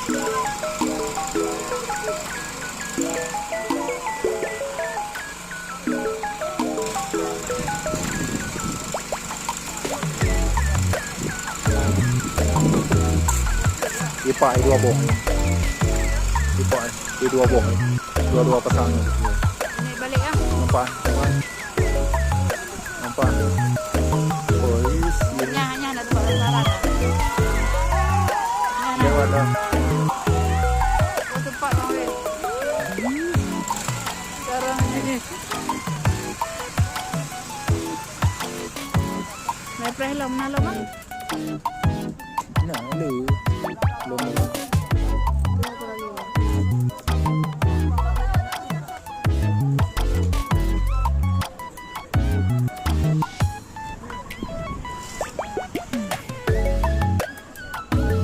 Ipak dua boh. Ipak dua boh. Dua-dua pasang. Ini balik ah. Nampak? Nampak? Polis. Hanya nak tempat sasaran. Lewat dah. Oh, tempat orang. Sekarang ini. Mai preh lom na lom ah. Nah, lu. Belum